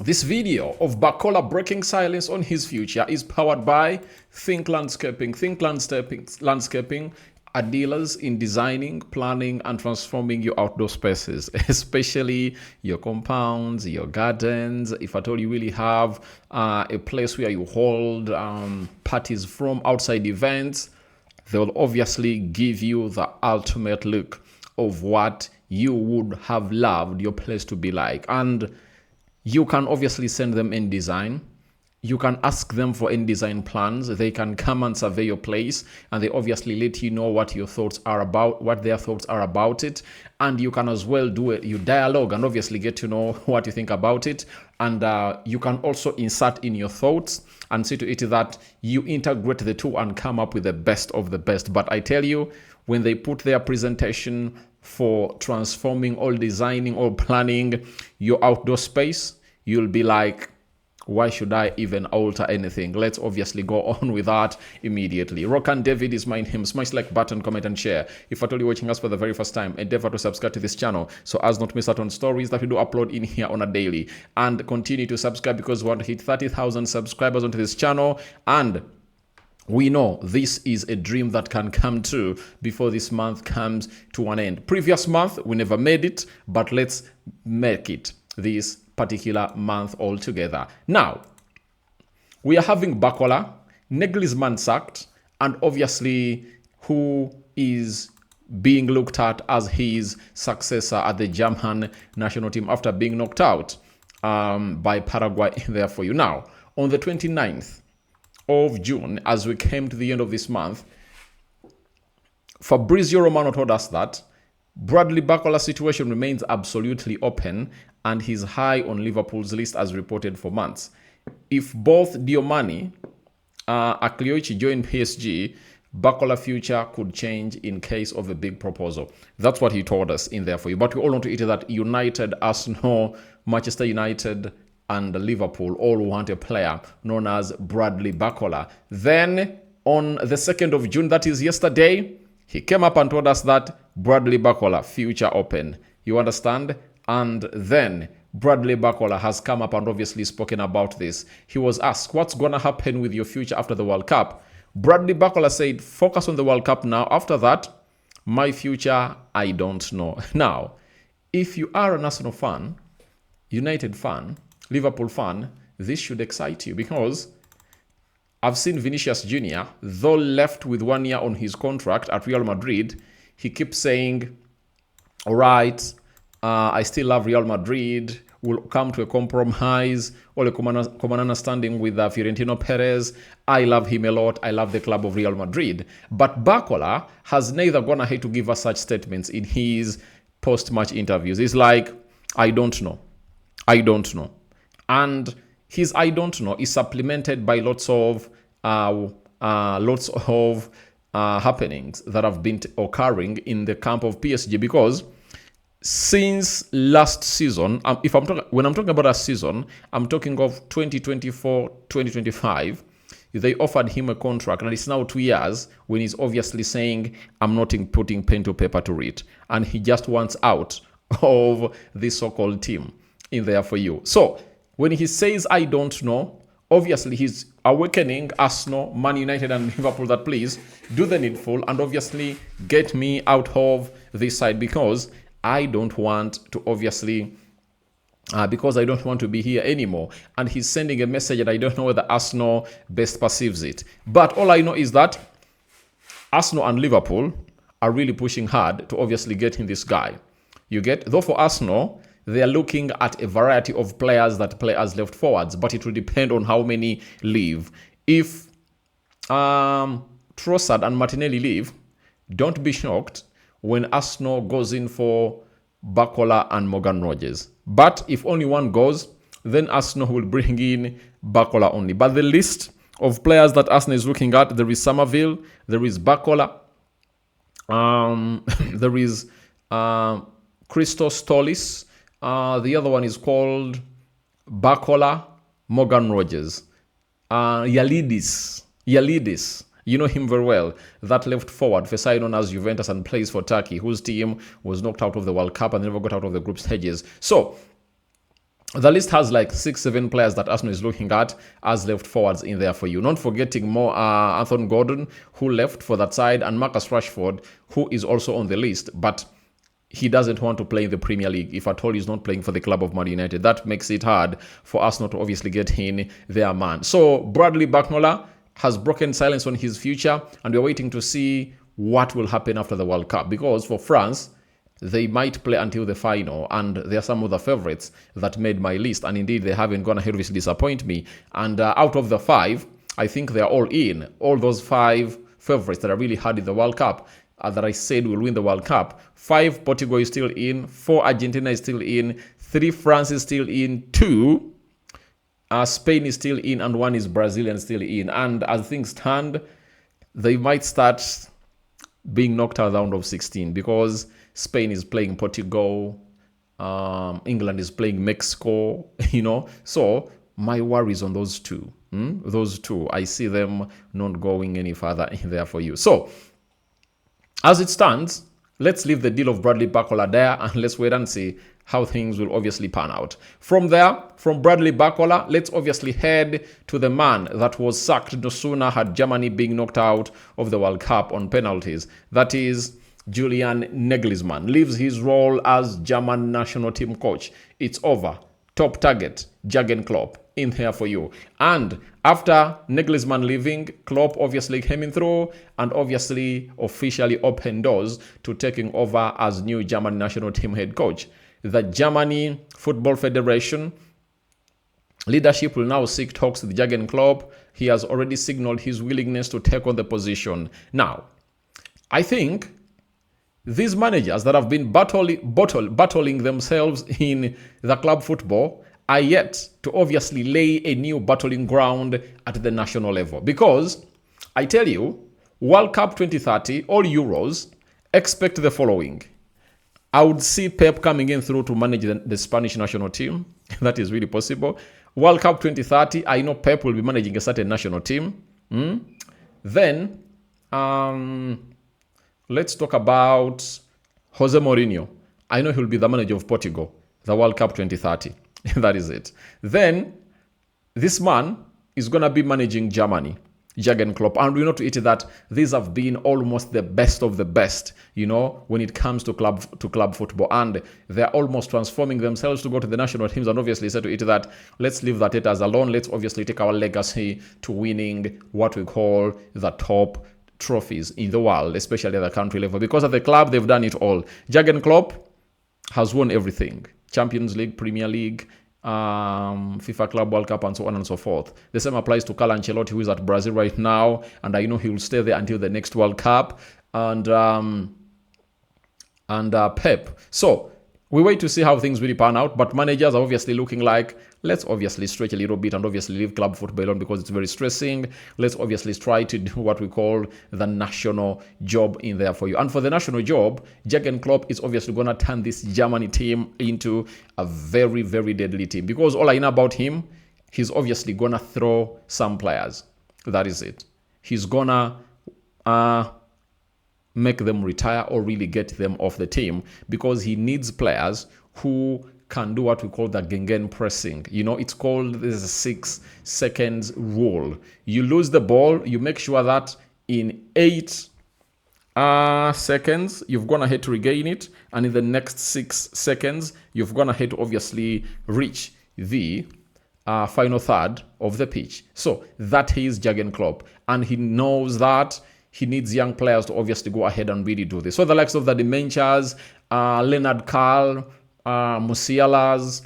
This video of Barcola breaking silence on his future is powered by Think Landscaping. Think Landscaping are dealers in designing, planning, and transforming your outdoor spaces, especially your compounds, your gardens. If at all you really have a place where you hold parties from, outside events, they will obviously give you the ultimate look of what you would have loved your place to be like. And you can obviously send them in design. You can ask them for in design plans. They can come and survey your place, and they obviously let you know what your thoughts are about, what their thoughts are about it. And you can as well do it, you dialogue and obviously get to know what you think about it. And you can also insert in your thoughts and see to it that you integrate the two and come up with the best of the best. But I tell you, when they put their presentation for transforming or designing or planning your outdoor space, you'll be like, why should I even alter anything? Let's obviously go on with that immediately. Rokani David is my name. Smash like button, comment, and share. If at all you're watching us for the very first time, endeavor to subscribe to this channel so as not miss out on stories that we do upload in here on a daily. And continue to subscribe because we want to hit 30,000 subscribers onto this channel. And we know this is a dream that can come true before this month comes to an end. Previous month, we never made it, but let's make it this particular month altogether. Now, we are having Barcola, Nagelsmann sacked, and obviously who is being looked at as his successor at the German national team after being knocked out by Paraguay there for you. Now, on the 29th of June, as we came to the end of this month, Fabrizio Romano told us that Bradley Barcola's situation remains absolutely open and he's high on Liverpool's list as reported for months. If both Diomani and Akliochi join PSG, Barcola's future could change in case of a big proposal. That's what he told us in there for you. But we all want to eat that United, Arsenal, Manchester United, and Liverpool all want a player known as Bradley Barcola. Then on the 2nd of June, that is yesterday, he came up and told us that Bradley Barcola, future open. You understand? And then Bradley Barcola has come up and obviously spoken about this. He was asked, what's going to happen with your future after the World Cup? Bradley Barcola said, focus on the World Cup now. After that, my future, I don't know. Now, if you are an Arsenal fan, United fan, Liverpool fan, this should excite you because I've seen Vinicius Jr., though left with 1 year on his contract at Real Madrid, he keeps saying, all right, I still love Real Madrid, we'll come to a compromise or a common understanding with Fiorentino Perez. I love him a lot. I love the club of Real Madrid. But Barcola has neither gone ahead to give us such statements in his post-match interviews. He's like, I don't know. I don't know. And his I don't know is supplemented by lots of happenings that have been occurring in the camp of PSG, because since last season, when I'm talking about a season, I'm talking of 2024-2025, they offered him a contract, and it's now 2 years when he's obviously saying, I'm not putting pen to paper to read, and he just wants out of this so-called team in there for you. So when he says, I don't know, obviously he's awakening Arsenal, Man United, and Liverpool that please do the needful and obviously get me out of this side because I don't want to obviously, because I don't want to be here anymore. And he's sending a message, and I don't know whether Arsenal best perceives it. But all I know is that Arsenal and Liverpool are really pushing hard to obviously get in this guy. You get, though for Arsenal, they are looking at a variety of players that play as left forwards, but it will depend on how many leave. If Trossard and Martinelli leave, don't be shocked when Arsenal goes in for Barcola and Morgan Rogers. But if only one goes, then Arsenal will bring in Barcola only. But the list of players that Arsenal is looking at, there is Somerville, there is Barcola, there is Christos Tollis, the other one is called Barcola, Morgan Rogers, Yalidis. You know him very well. That left forward, for side known as Juventus and plays for Turkey, whose team was knocked out of the World Cup and never got out of the group stages. So The list has like 6-7 players that Arsenal is looking at as left forwards in there for you. Not forgetting more Anthony Gordon, who left for that side, and Marcus Rashford, who is also on the list, but he doesn't want to play in the Premier League. If at all he's not playing for the club of Man United, that makes it hard for Arsenal to obviously get in their man. So Bradley Barcola has broken silence on his future, and we're waiting to see what will happen after the World Cup, because for France, they might play until the final, and there are some of the favorites that made my list, and indeed they haven't gone ahead to disappoint me. And out of the 5, I think they're all in. All those 5 favorites that are really hard in the World Cup, that I said will win the World Cup. 5 Portugal is still in, 4 Argentina is still in, 3 France is still in, 2 Spain is still in, and 1 is Brazilian still in. And as things stand, they might start being knocked out of the round of 16, because Spain is playing Portugal, England is playing Mexico, So my worries on those two. Those two, I see them not going any further in there for you. So as it stands, let's leave the deal of Bradley Barcola there, and let's wait and see how things will obviously pan out. From there, from Bradley Barcola, let's obviously head to the man that was sacked no sooner had Germany being knocked out of the World Cup on penalties. That is Julian Nagelsmann. Leaves his role as German national team coach. It's over. Top target, Jürgen Klopp, in here for you. And after Nagelsmann leaving, Klopp obviously came in through and obviously officially opened doors to taking over as new German national team head coach. The Germany Football Federation leadership will now seek talks with Jürgen Klopp. He has already signaled his willingness to take on the position. Now, I think these managers that have been battling themselves in the club football are yet to obviously lay a new battling ground at the national level. Because I tell you, World Cup 2030, all Euros, expect the following. I would see Pep coming in through to manage the Spanish national team. That is really possible. World Cup 2030, I know Pep will be managing a certain national team. Then, let's talk about Jose Mourinho. I know he'll be the manager of Portugal, the World Cup 2030. That is it. Then, this man is going to be managing Germany, Jürgen Klopp. And we know to it that these have been almost the best of the best, when it comes to club football. And they're almost transforming themselves to go to the national teams, and obviously said to it that let's leave that as alone. Let's obviously take our legacy to winning what we call the top trophies in the world, especially at the country level. Because at the club, they've done it all. Jürgen Klopp has won everything. Champions League, Premier League, FIFA Club World Cup, and so on and so forth. The same applies to Carlo Ancelotti, who is at Brazil right now, and I know he will stay there until the next World Cup, and Pep. So we wait to see how things really pan out, but managers are obviously looking like, let's obviously stretch a little bit and obviously leave club football alone because it's very stressing. Let's obviously try to do what we call the national job in there for you. And for the national job, Jürgen Klopp is obviously going to turn this Germany team into a very, very deadly team, because all I know about him, he's obviously going to throw some players. That is it. He's going to make them retire or really get them off the team, because he needs players who can do what we call the Gengen pressing. It's called the 6 seconds rule. You lose the ball, you make sure that in 8 seconds, you've gone ahead to regain it, and in the next 6 seconds, you've gone ahead to obviously reach the final third of the pitch. So that is Jürgen Klopp, and he knows that he needs young players to obviously go ahead and really do this. So the likes of the Dementias, Leonard Carl, Musialas,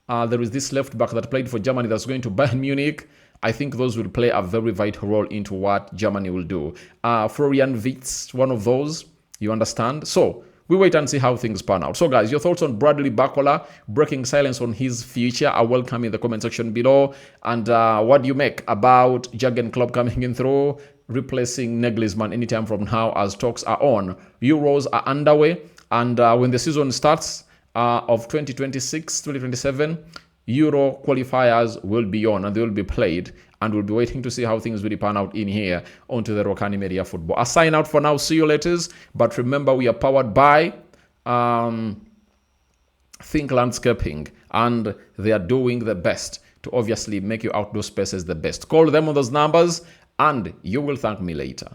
there is this left back that played for Germany that's going to Bayern Munich. I think those will play a very vital role into what Germany will do. Florian Wirtz, one of those, you understand? So we wait and see how things pan out. So guys, your thoughts on Bradley Barcola breaking silence on his future are welcome in the comment section below. And what do you make about Jürgen Klopp coming in through, replacing Nagelsmann anytime from now as talks are on? Euros are underway, and when the season starts of 2026-2027, Euro qualifiers will be on and they will be played, and we'll be waiting to see how things really pan out in here onto the Rokani Media Football. I sign out for now. See you later. But remember, we are powered by Think Landscaping, and they are doing the best to obviously make your outdoor spaces the best. Call them on those numbers and you will thank me later.